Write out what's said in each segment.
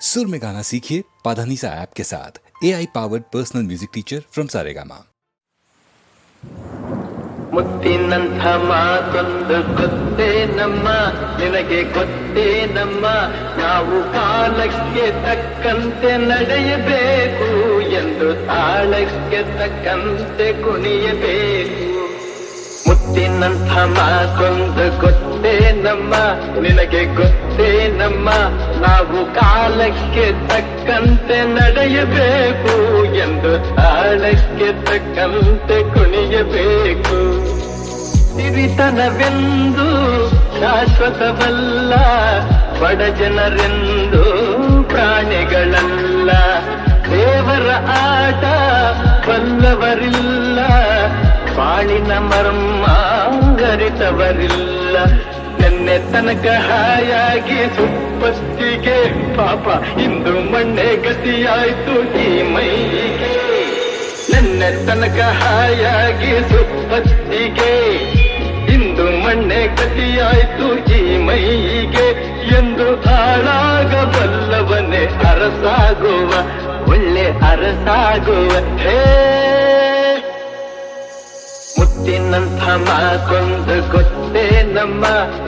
सुर में गाना सीखिए पाधानीसा ऐप के साथ। AI powered personal music teacher from Saregama. ಮುತ್ತಿನಂಥ ಮಾತೊಂದು ಗೊತ್ತೇನಮ್ಮ, ನಿನಗೆ ಗೊತ್ತೇನಮ್ಮ, ನಾವು ಕಾಲಕ್ಕೆ ತಕ್ಕಂತೆ ನಡೆಯಬೇಕು ಎಂದು ತಾಳಕ್ಕೆ ತಕ್ಕಂತೆ ಕುಣಿಯಬೇಕು. ಮುತ್ತಿನಂಥ ಮಾತೊಂದು ಗೊತ್ತೇನಮ್ಮ, ನಿನಗೆ ಗೊತ್ತೇನಮ್ಮ, ನಾವು ಕಾಲಕ್ಕೆ ತಕ್ಕಂತೆ ನಡೆಯಬೇಕು ಎಂದು ತಾಳಕ್ಕೆ ತಕ್ಕಂತೆ ಕುಣಿಯಬೇಕು. ಸಿರಿತನವೆಂದು ಶಾಶ್ವತವಲ್ಲ, ಬಡ ಜನರೆಂದು ಪ್ರಾಣಿಗಳಲ್ಲ, ದೇವರ ಆಟ ಬಲ್ಲವರಿಲ್ಲ, ಬಾಳಿನ ಮರ್ಮ ಅರಿತವರಿಲ್ಲ. ನೆನ್ನೆ ತನಕ ಹಾಯಾಗಿ ಸುಪ್ಪತ್ತಿಗೆ ಪಾಪ ಇಂದು ಮಣ್ಣೆ ಗತಿಯಾಯ್ತು ಈ ಮೈಗೆ. ನೆನ್ನೆ ತನಕ ಹಾಯಾಗಿ ಸುಪ್ಪತ್ತಿಗೆ ಇಂದು ಮಣ್ಣೆ ಗತಿಯಾಯ್ತು ಈ ಮೈಗೆ. ಎಂದು ಹಾಳಾಗಬಲ್ಲವನೇ ಅರಸಾಗುವ, ಒಳ್ಳೆ ಅರಸಾಗುವ. ಹೇ ಮುತ್ತಿನಂಥ ಮಾತೊಂದು ಗೊತ್ತೇನಮ್ಮ,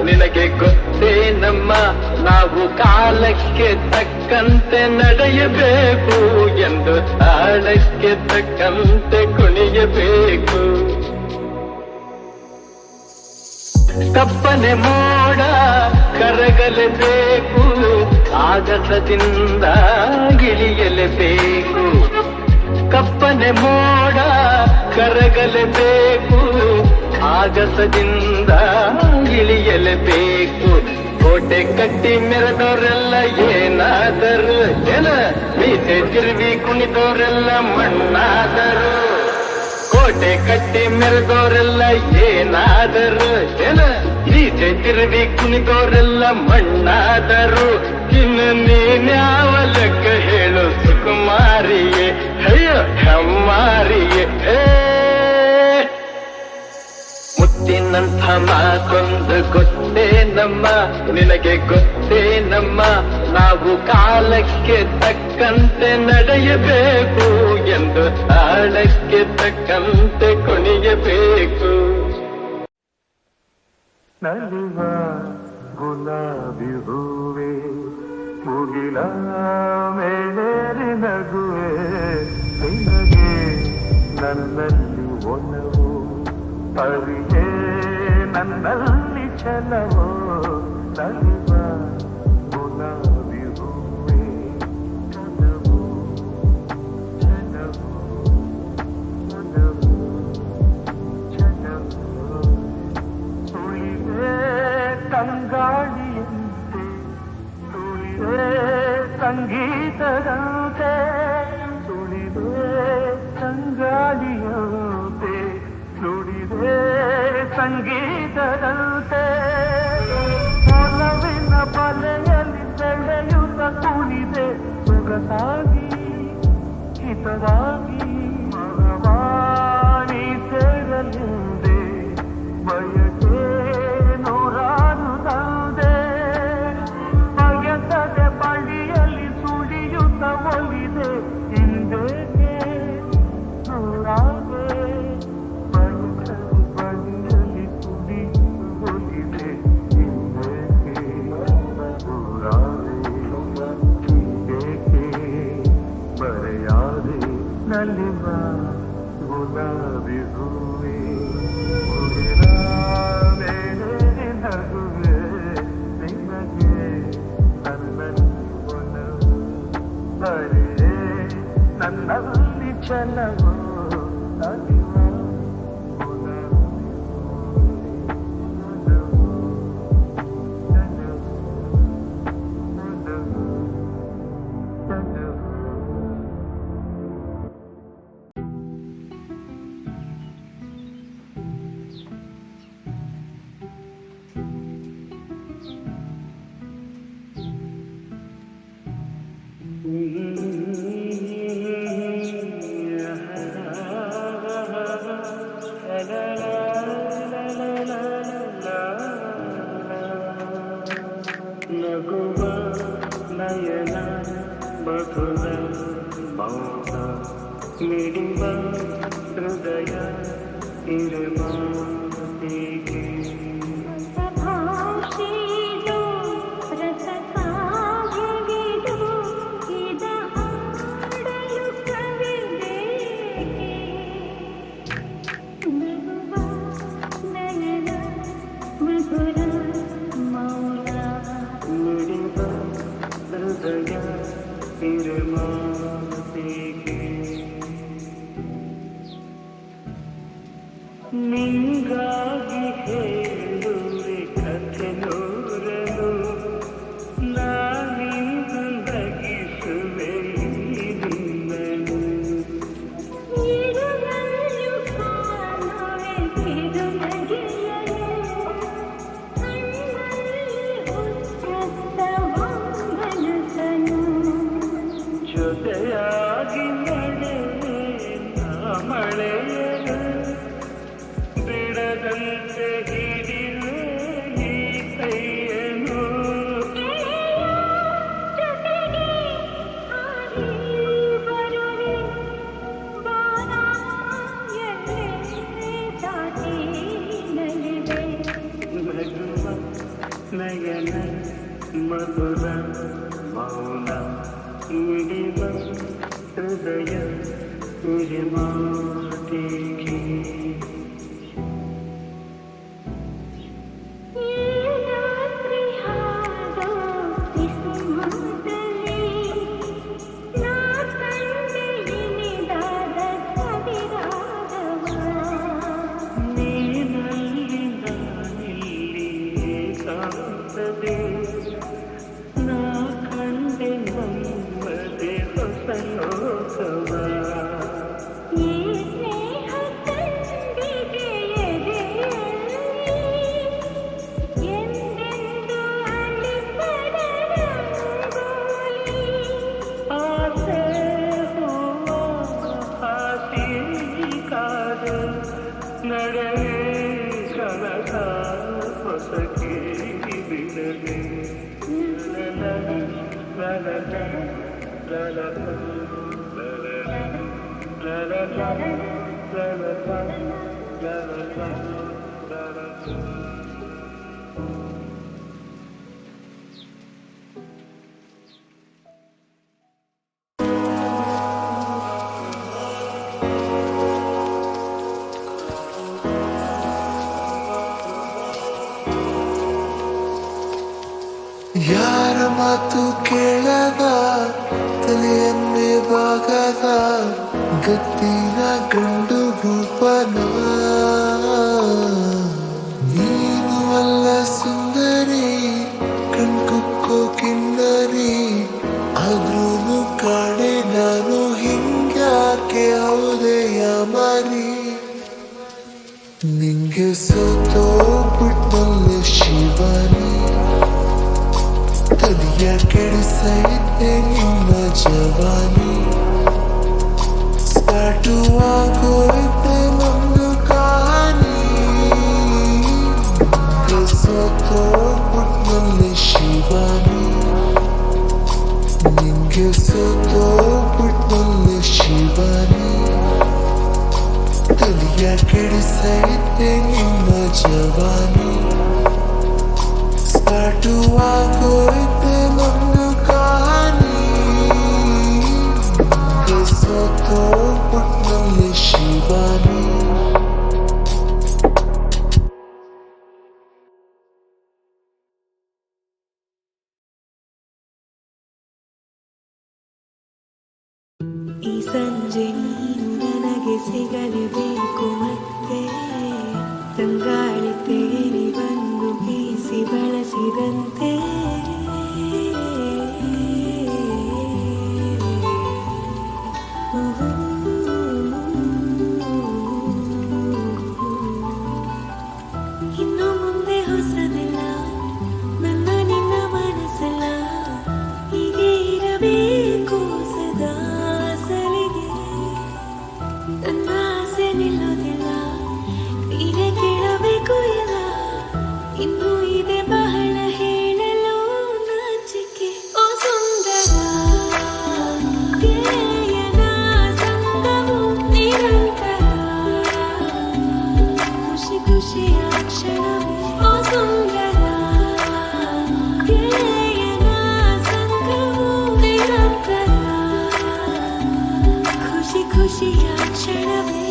ನಿನಗೆ ಗೊತ್ತೇನಮ್ಮ, ನಾವು ಕಾಲಕ್ಕೆ ತಕ್ಕಂತೆ ನಡೆಯಬೇಕು ಎಂದು ತಾಳಕ್ಕೆ ತಕ್ಕಂತೆ ಕುಣಿಯಬೇಕು. ಕಪ್ಪನೆ ಮೋಡ ಕರಗಲೇಬೇಕು, ಆಗಸದಿಂದ ಇಳಿಯಲೇಬೇಕು. ಕಪ್ಪನೆ ಮೋಡ ಕರಗಲೇಬೇಕು, ಆಗಸದಿಂದ ಇಳಿಯಲೇಬೇಕು. ಕೋಟೆ ಕಟ್ಟಿ ಮೆರೆದವರೆಲ್ಲ ಏನಾದರು ಜನ, ಮೀಸೆ ತಿರುವಿ ಕುಣಿದವರೆಲ್ಲ ಮಣ್ಣಾದರು. ಕೋಟೆ ಕಟ್ಟಿ ಮೆರೆದವರೆಲ್ಲ ಏನಾದರು ಜನ, ಮೀಸೆ ತಿರುವಿ ಕುಣಿದವರೆಲ್ಲ ಮಣ್ಣಾದರು. ಇನ್ನು ನೀನ್ಯಾವ ಲೆಕ್ಕ ಹೇಳು ಸುಕುಮಾರಿಯೇ, ಅಯ್ಯೋ ಹೆಮ್ಮಾರಿಯೇ. ಮುತ್ತಿನಂಥ ಮಾತೊಂದು ಗೊತ್ತೇನಮ್ಮ, ನಿನಗೆ ಗೊತ್ತೇನಮ್ಮ, ನಾವು ಕಾಲಕ್ಕೆ ತಕ್ಕಂತೆ ನಡೆಯಬೇಕು ಎಂದು ತಾಳಕ್ಕೆ ತಕ್ಕಂತೆ ಕುಣಿಯಬೇಕು. ನಲಿವ ಗುಲಾಬಿ ಹೂವೆ, ಮುಗಿಲ ಮೇಲೇರಿ ನಗುವೆ, ನಿನಗೆ ನನ್ನಲ್ಲಿ ಒಲವು, ಅರಿಯೇ ನನ್ನಲ್ಲಿ ಛಲವೋ. ನಲಿವ ಗುಲಾಬಿ ಹೂವೆ, ಛಲವು ಛಲವು ಛಲವು ಛಲವು. ಸುಳಿವೆ ತಂಗಾಳಿಯಂತೆ, ಸುಳಿವೆ ಸಂಗೀತದಂತೆ, ಸುಳಿವೆ ತಂಗಾಳಿಯಂತೆ, ನುಡಿದೆ ಸಂಗೀತದಂತೆ. ಒಲವಿನ ಬಲೆಯಲ್ಲಿ ಬೆಳೆಯುತ್ತ ಕುಣಿದೆ ಸೊಗಸಾಗಿ ಹಿತವಾಗಿ. ಮಗವಾಣಿ ಸೇರಲಿಂದೆ ಬಯಕೆ ನೂರಾರು ತಂದೆ, ಬಯಸದೆ ಬಳಿಯಲ್ಲಿ ಸುಳಿಯುತ್ತ ಒಲಿದೆ ಹಿಂದೇಕೆ ನೂರಾಗೆ. ನಲಿವ ಗುಲಾಬಿ ಹೂವೆ, ಮುಗಿಲ ಮೇಲೇರಿ ನಗುವೆ, ನಿನಗೆ ನನ್ನಲ್ಲಿ ಒಲವು, ಅರಿಯೇ ನನ್ನಲ್ಲಿ ಛಲವು. ನಲಿವ ಗುಲಾಬಿ ಹೂವೆ, ಛಲವು ಛಲವು ಛಲವು ಛಲವು. ನಗುವ ನಯನ ಮಧುರ ಮೌನ ಮಿಡಿವ ಹೃದಯ ಇರುವ ಹೀಗೆ ನಿಂಗಾಗಿ ಹೇಳುವೆ ಕಥೆ ನೂರನು ನಾನಿಂದು ನಗಿಸುವೆ ನಿನ್ನನು ಜೊತೆಯಾಗಿ ಮಳೆ ಮಳೆಯನು ಬಿಡದಂತೆ ಹಿಡಿವೆ ಈ ಕೈಯನು ನಗುವ ನಯನ ಮಧುರ ಮೌನ ಮಿಡಿವ ಹೃದಯ ಮಾಟಿಗೆ ನಾ ಕಂಡೆ ನಮ್ಮದೆ ಹೊಸ ಲೋಕವ ಆಸೆ ಹೂವ ಹಾಸಿ ಕಾದ ನಡೆವೆ ಕನಕ ಹೊಸಕಿ ಬಿಡದೆ ಯಾರ ಮಾತು ಕೇಳದ ತಲೆಯನ್ನೇ ಬಾಗದ ಗತ್ತಿನ ಗಂಡು ಭೂಪನ ನೀನು ಅಲ್ಲ ಸುಂದರಿ ಕಣ್ಕುಕ್ಕೋ ಕಿನ್ನರಿ ಆದ್ರೂನು ಕಾಣೆ ನಾನು ಹಿಂಗ್ಯಾಕೆ ಹೌದೆಯ ಮರಿ ನಿಂಗೆ ಸೋತೋ ಬಿಟ್ನಲ್ಲ ಶಿವನಿ ತಲಿಯ ಕೆಡಿಸೈತೆ ನಿಮ್ಮ ಜವಾನಿ ಸ್ಟಾರ್ಟು ಆಗೋಯ್ತೆ ನಮ್ದು ಕಹಾನಿ ಸೋತೋಗ್ಬಿಟ್ನಲ್ಲಿ ಶಿವಾನಿ ನಿಂಗೆ ಸೋತೋಗ್ಬಿಟ್ನಲ್ಲಿ ಶಿವಾನಿ ತಲಿಯ ಕೆಡಿಸೈತೆ ನಿಮ್ಮ ಜವಾನಿ ಸ್ಟಾರ್ಟು ಆಗೋಯ್ತೆ ನಮ್ದು ಕಹಾನಿ ಸೋತೋಗ್ಬಿಟ್ನಲ್ಲಿ ಶಿವಾನಿ ಈ ಸಂಜೆ ನೀನು ನನಗೆ ಸಿಗಲೇಬೇಕು ಮತ್ತೆ ತಂಗಾಳಿ ತೇರಿ ಬಂದು ಬೀಸಿ ಬಳಸಿದಂತೆ ಇನ್ನು ಮುಂದೆ ಹೊಸದಿಲ್ಲ ನನ್ನ ನಿನ್ನ ಮನಸ್ಸಲ್ಲ ಹೀಗೆ ಇರಬೇಕು ಸದಾ ಸಲಿಗೆ ನನ್ನ ಆಸೆ ನಿಲ್ಲೋದಿಲ್ಲ ನೀನೇ ಕೇಳಬೇಕು ಇಲ್ಲ ಇನ್ನು ಇದೆ ಬಹಳ ಹೇಳಲು ಕ್ಷಣವೇ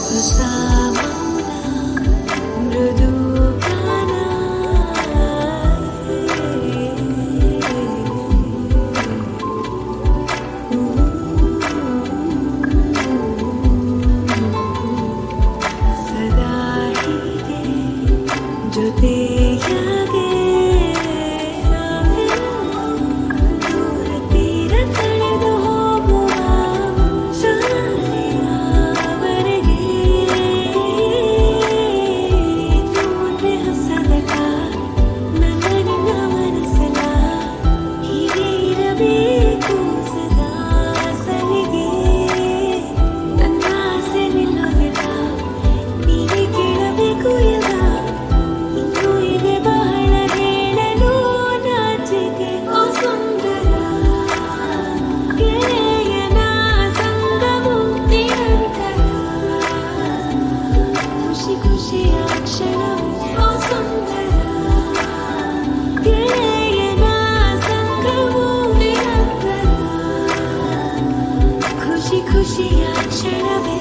ಹೊಸ ಮೌನ ಮೃದು ಗಾನ ಸದಾ ಹೀಗೆ ಜೊತೆಯಾಗೆ ದೂರ ತೀರ ಕಳೆದು ಹೋಗುವ ಶಾಲೆಯವರೆಗೆ ಮುಂದೆ ಹೊಸದಕ ನನ್ನ ನಿನ್ನ ಮನಸ್ಸಲ್ಲ ಹೀಗೆ ಇರಬೇಕು ಸದಾ ಸಲಿಗೆ ನನ್ನ ಆಸೆ ನಿಲ್ಲೋದಿಲ್ಲ ನೀವೇ ಕೇಳಬೇಕು ಎಲ್ಲ ಇನ್ನೂ ಇದೆ ಬಹಳ ಹೇಳಲು ನಾಚಿಕೆ ಓ ಸುಂದರ ಗೆಳೆಯನ ಸಂಗವು ನಿರಂತರ ಖುಷಿ ಖುಷಿಯ ಕ್ಷಣವು ಓ ಸುಂದರ ಗೆಳೆಯನ ಸಂಗವು ನಿರಂತರ ಖುಷಿ ಖುಷಿಯ ಕ್ಷಣವೇ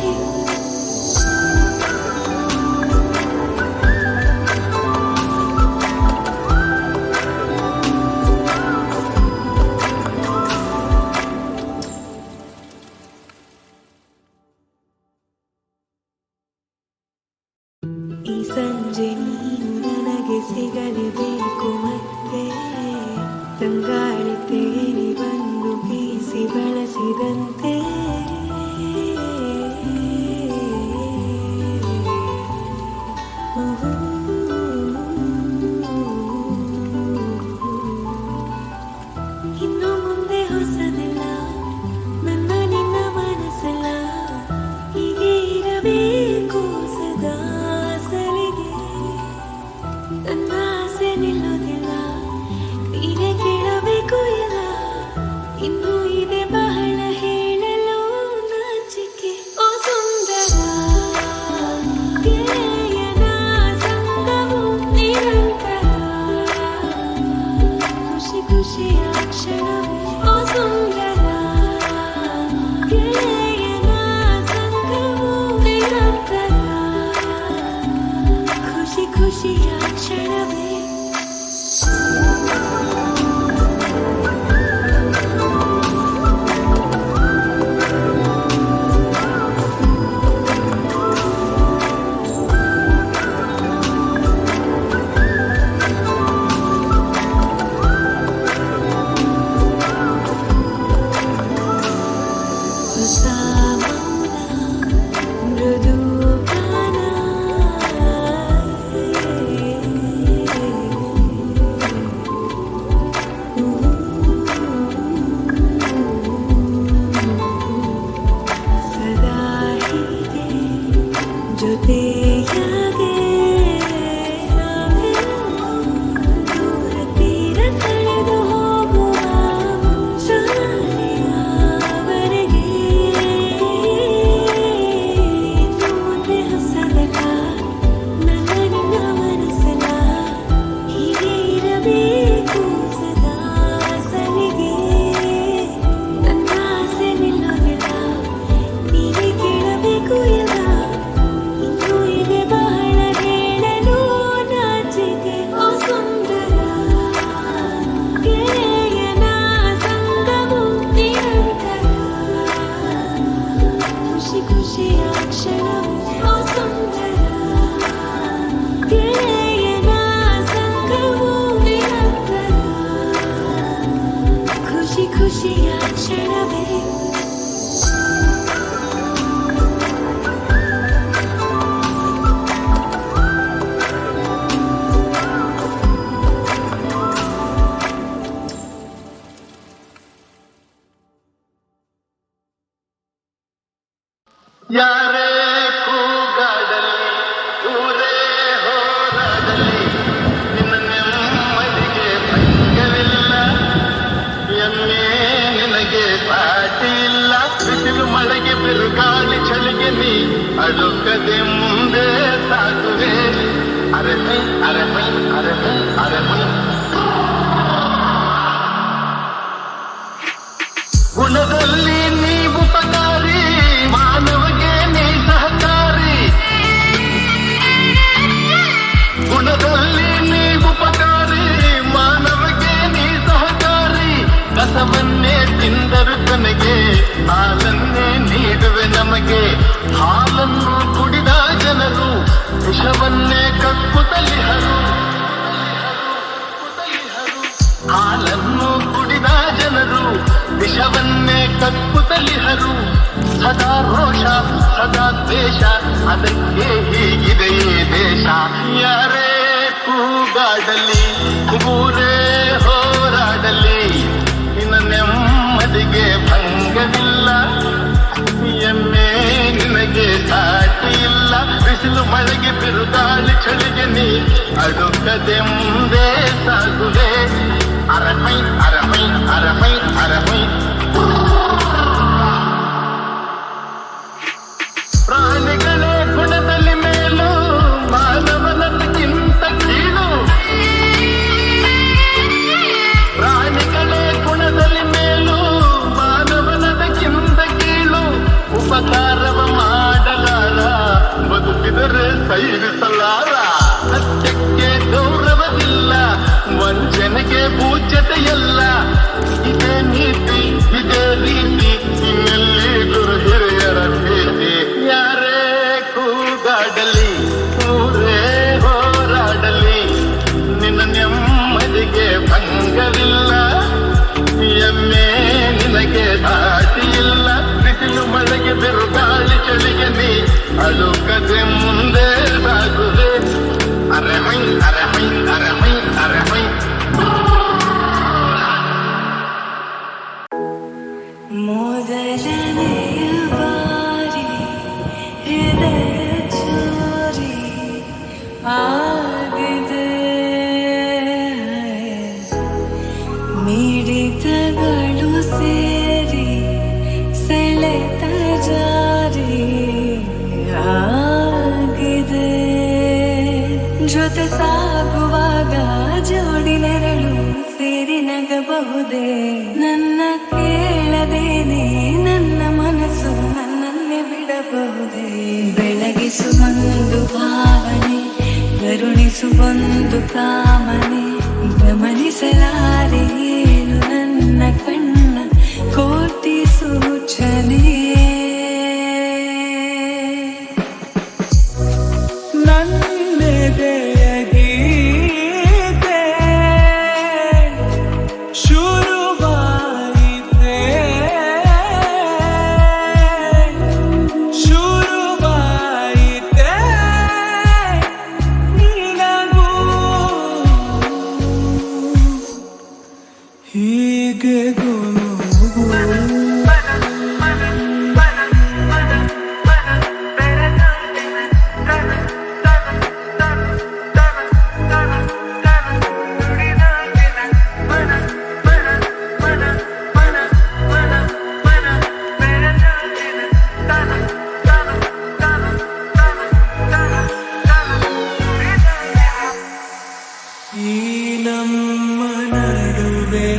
ಈ ಸಂಜೆ ನೀನು ನನಗೆ ಸಿಗಲೇಬೇಕು ಮತ್ತೆ ತಂಗಾಳಿ ತೇರಿ ಬಂದು ಬೀಸಿ ಬಳಸಿದಂತೆ ಇನ್ನು ಮುಂದೆ ಹೊಸದಿಲ್ಲ ನನ್ನ ನಿನ್ನ ಮನಸ್ಸಲ್ಲ ಹೀಗೆ ಇರಬೇಕು ಸದಾ ಸಲಿಗೆ ನನ್ನ ಆಸೆ ನಿಲ್ಲೋದಿಲ್ಲ ನೀನೇ ಕೇಳಬೇಕು ಎಲ್ಲ ಇನ್ನೂ ಇದೆ ಬಹಳ ಹೇಳಲು ನಾಚಿಕೆ ಓ ಸುಂದರ ಗೆಳೆಯನ ಸಂಗವು ನಿರಂತರ ಖುಷಿ ಖುಷಿಯ ಕ್ಷಣವೇ ಓ ಸುಂದರ ಗೆಳೆಯನ ಸಂಗವು ನಿರಂತರ ಖುಷಿ ಖುಷಿಯ ಕ್ಷಣವೇ ಹೊಸ ಮೌನ ಮೃದು ಗಾನ ಸದಾ ಹೀಗೆ ಜೊತೆಯಾಗೆ ದೂರ ತೀರ ಕಳೆದು ಹೋಗುವ ಶಾಲೆಯವರೆಗೆ ಮುಂದೆ ಹೊಸದಕ ನನ್ನ ನಿನ್ನ ಮನಸ್ಸಲ್ಲ ಹೀಗೆ ಇರಬೇಕು ಸದಾ ಸಲಿಗೆ ನನ್ನ ಆಸೆ ನಿಲ್ಲೋದಿಲ್ಲ ನೀವೇ ಕೇಳಬೇಕು ಎಲ್ಲ ಇನ್ನೂ ಇದೆ ಬಹಳ ಹೇಳಲು ನಾಚಿಕೆ ಓ ಸುಂದರ ಗೆಳೆಯನ ಸಂಗವು ನಿರಂತರ ಖುಷಿ ಖುಷಿಯ ಕ್ಷಣವು ಓ ಸುಂದರ ಗೆಳೆಯನ ಸಂಗವು ನಿರಂತರ ಖುಷಿ ಖುಷಿಯ ಕ್ಷಣವೇ ಯಾರೇ ಕೂಗಾಡಲಿ ಊರೇ ಹೋರಾಡಲಿ ನಿನ್ನ ನೆಮ್ಮದಿಗೆ ಭಂಗವಿಲ್ಲ ಚಳಿಗೆ ನೀ ಅಡುಕದೆ ಮುಂದೆ ಸಾಗುವೆ ಅರೆಹೈ ಅರೆಹೈ ಅರೆಹೈ ಅರೆಹೈ ಗುಣದಲ್ಲಿ ನೀ ಉಪಕಾರಿ ಮಾನವಗೆ ನೀ ಸಹಕಾರಿ ಗುಣದಲ್ಲಿ ನೀ ಉಪಕಾರಿ ಮಾನವಗೆ ನೀ ಸಹಕಾರಿ ಕಸವನ್ನೇ ತಿಂದರು ತನಗೆ ಹಾಲನ್ನೇ ನೀಡುವೆ ನಮಗೆ ಹಾಲನ್ನು ಕುಡಿದ ಜನರು ವಿಷವನ್ನೇ ಕಕ್ಕುತ್ತಲಿಹರು ಹಾಲನ್ನು ಕುಡಿದ ಜನರು ವಿಷವನ್ನೇ ಕಕ್ಕುತ್ತಲಿಹರು ಸದಾ ರೋಷ ಸದಾ ದ್ವೇಷ ಅದಕ್ಕೆ ಹೀಗಿದೆ ಈ ದೇಶ ಯಾರೇ ಕೂಗಾಡಲಿ ಊರೇ ಹೋರಾಡಲಿ ಇನ್ನ ನೆಮ್ಮದಿಗೆ ಭಂಗವಿಲ್ಲ ಎಮ್ಮೆ ನಿನಗೆ ಸಾಟಿ ಇಲ್ಲ ಬಿಸಿಲು ಮಳೆಗೆ ಬಿರುಗಾಳಿ ಚಳಿಗೆ ನೀ ಅಡುಕದೆ ಮುಂದೆ ಸಾಗುವೆ ಅರಮೈ ಅರಮೈ ಅರಮೈ ಅರಮೈ ಪ್ರಾಣಿಗಳೇ ಗುಣದಲ್ಲಿ ಮೇಲು ಮಾನವನದಕ್ಕಿಂತ ಕೀಳು ಪ್ರಾಣಿಗಳೇ ಗುಣದಲ್ಲಿ ಮೇಲು ಮಾನವನದಕ್ಕಿಂತ ಕೀಳು ಉಪಕಾರವ ಮಾಡಲಾರ ಬದುಕಿದರೆ ಸೈರಿಸಲಾರ ಸತ್ಯಕ್ಕೆ ಗೌರವವಿಲ್ಲ ವಂಚನೆಗೆ ಪೂಜ್ಯತೆಯಲ್ಲ ಇದೇ ನೀತಿ ಇದೇ ರೀತಿ ಇನ್ನೆಲ್ಲಿ ಗುರು ಹಿರಿಯರ ಭೇಟಿ ಯಾರೇ ಕೂಗಾಡಲಿ ಊರೇ ಹೋರಾಡಲಿ ನಿನ್ನ ನೆಮ್ಮದಿಗೆ ಭಂಗವಿಲ್ಲ ಎಮ್ಮೆ ನಿನಗೆ ದಾಟಿ ಇಲ್ಲ ಬಿಸಿಲು ಮಳೆಗೆ ಬಿರುಗಾಳಿ ಚಳಿಗೆ ನೀ ಅಳುಕದೆ ಮುಂದೆ ಸಾಗುವೆ ಅರೆಮೈ ಅರೆಮೈ ಅರೆಮೈ ಅರೆಮೈ ಮೊದಲನೆಯ ಬಾರಿ ಹೃದಯ ಚೋರಿ ಆಗಿದೆ ಮಿಡಿತಗಳು ಸೇರಿ ಸೆಳೆತ ಜಾರಿ ಆಗಿದೆ ಜೊತೆ ಸಾಗುವಾಗ ಜೋಡಿ ನೆರಳು ಸೇರಿ ನಗಬಹುದೇ ನನ್ನ ಕೇಳದೇನೆ ನನ್ನ ಮನಸ್ಸು ನನ್ನನ್ನೇ ಬಿಡಬಹುದೇ ಬೆಳಗಿಸುವೊಂದು ಭಾವನೆ ಕರುಣಿಸುವೊಂದು ಕಾಮನೆ ಗಮನಿಸಲಾರೆ ಏನು ನನ್ನ ಕಣ್ಣ ಕೋಟಿ ಸೂಚನೆ ಈ ನಮ್ಮ ನಡುವೆ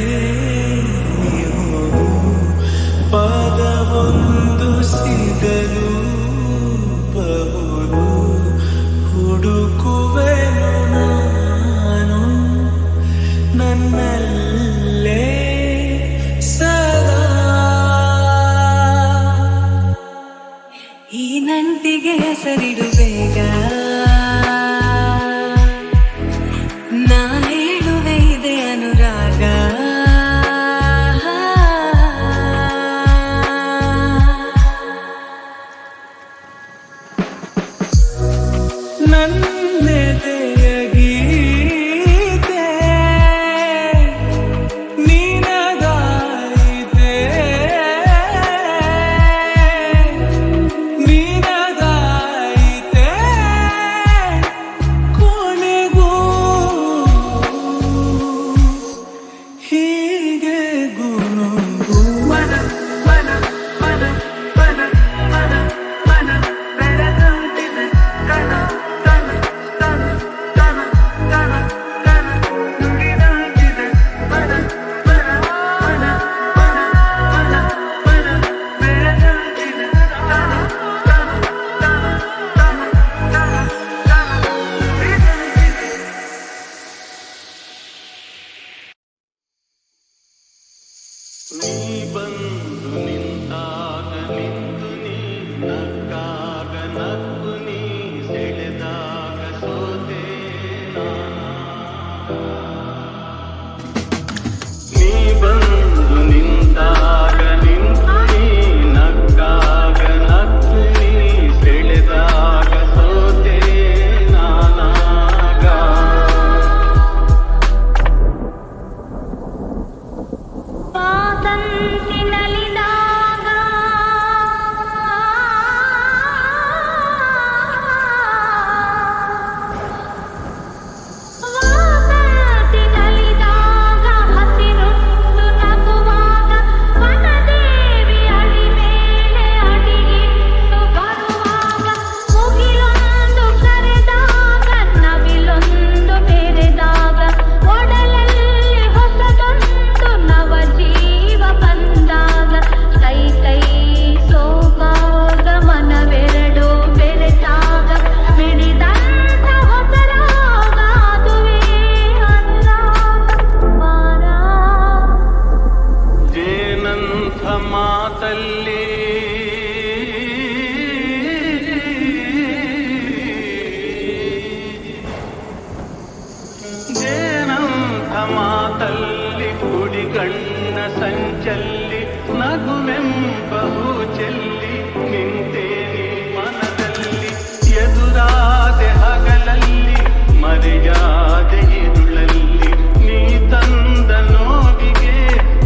ಸಂಚಲ್ಲಿ ನಗುವೆಂಬಹು ಚೆಲ್ಲಿ ನಿಂತೆ ನೀ ಮನದಲ್ಲಿ ಎದುರಾದೆ ಹಗಲಲ್ಲಿ ಮರೆಯಾದೆ ಇರುಳಲ್ಲಿ ನೀ ತಂದ ನೋವಿಗೆ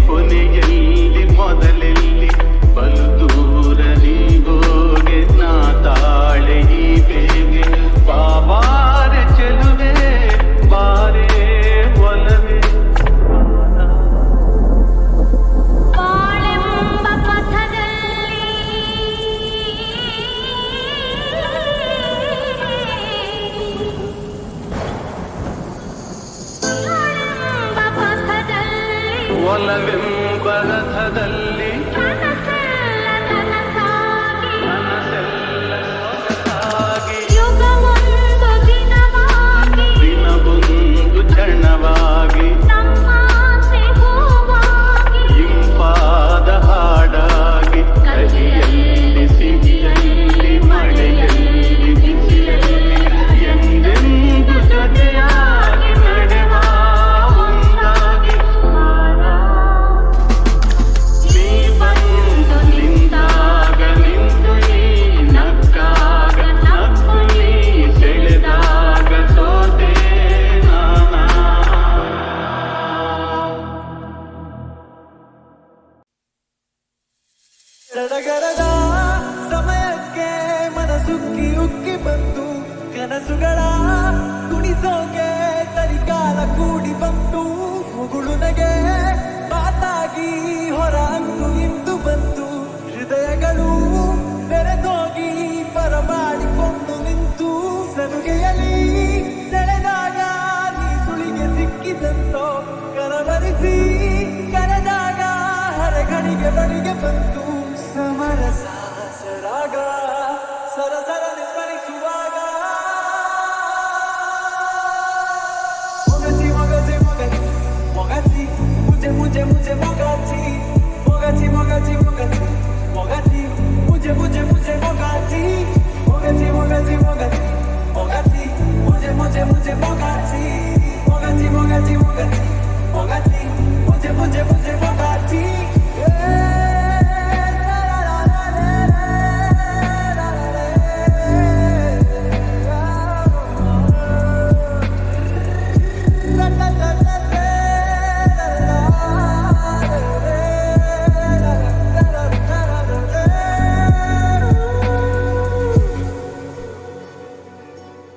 ಕೊನೆಯಲ್ಲಿ ಮೊದಲೆಲ್ಲಿ ಬಲು ದೂರ ನೀ ಹೋಗೆ ನಾ ತಾಳೆ ಈ ಬೇಗೆ ಬಾಬಾರೆ ಚೆಲುವೆ ಬಾರೆ ಒಲವೇ ಬಾಳೆಂಬ ಪಥದಲ್ಲಿ ಒಲವೆಂಬ ರಥದಲ್ಲಿ ಕನಸೆಲ್ಲ ನನಸಾಗಿ ಮನಸ್ಸೆಲ್ಲ ಸೊಗಸಾಗಿ ಯುಗವೊಂದು ದಿನವಾಗಿ ದಿನವೊಂದು ಕ್ಷಣವಾಗಿ ನಮ್ಮಾಸೆ ಹೂವಾಗಿ ಇಂಪಾದ ಹಾಡಾಗಿ ಕಹಿಯಲ್ಲಿ ಸಿಹಿಯಲ್ಲಿ ಮಳೆಯಲ್ಲಿ ಬಿಸಿಲಲ್ಲಿ ಎಂದೆಂದು ಜೊತೆಯಾಗಿ ನಡೆವ ಒಂದಾಗಿ ನೀ ಬಂದು ನಿಂತಾಗ ನಿಂತು ನೀ ನಕ್ಕಾಗ ನಕ್ಕು ನೀ ಸೆಳೆದಾಗ ಸೋತೆ ನಾನಾ ಸಡಗರದ ಸಮಯಕ್ಕೆ ಮನಸುಕ್ಕಿ ಉಕ್ಕಿ ಬಂತು ಕನಸುಗಳ ಕುಣಿಸೋಕೆ ಸರಿಕಾಲ ಕೂಡಿ ಬಂತು ಮುಗುಳು ನಗೆ ಮಾತಾಗಿ ಹೊರ ಅಂಟು ಇಂದು ಬಂತು ಹೃದಯಗಳು ಬೆರೆತೋಗಿ ಬರಮಾಡಿಕೊಂಡು ನಿಂತು ಸಲುಗೆಯಲ್ಲಿ ಸೆಳೆದಾಗ ನೀ ಸುಳಿಗೆ ಸಿಕ್ಕಿದಂತೋ ಕರವರಿಸಿ ಕರೆದಾಗ ಹರಗಣಿಗೆ ಬಳಿಗೆ ಬಂತು ಸಮರಸ ಸರಾಗ ಸರಸರ ನಿಸ್ಮರಿಸುವಾಗ ಮೊಗಚಿ ಮೊಗಚಿ ಮೊಗಚಿ ಮೊಗಚಿ ಮುಜೆ ಮುಜೆ ಮುಜೆ ಮೊಗಚಿ ಮೊಗಚಿ ಮೊಗಚಿ ಮೊಗಚಿ ಮೊಗಚಿ ಮುಜೆ ಮುಜೆ ಮುಜೆ ಮೊಗಚಿ ಮೊಗಚಿ ಮೊಗಚಿ ಮೊಗಚಿ ಮೊಗಚಿ ಮುಜೆ ಮುಜೆ ಮುಜೆ ಮೊಗಚಿ ಮೊಗಚಿ ಮೊಗಚಿ ಮೊಗಚಿ ಮೊಗಚಿ ಮುಜೆ ಮುಜೆ ಮುಜೆ ಮೊಗಚಿ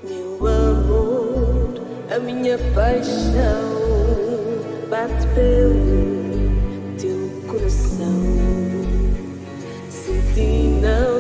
Meu amor, a minha paixão bate pelo teu coração. Sem ti não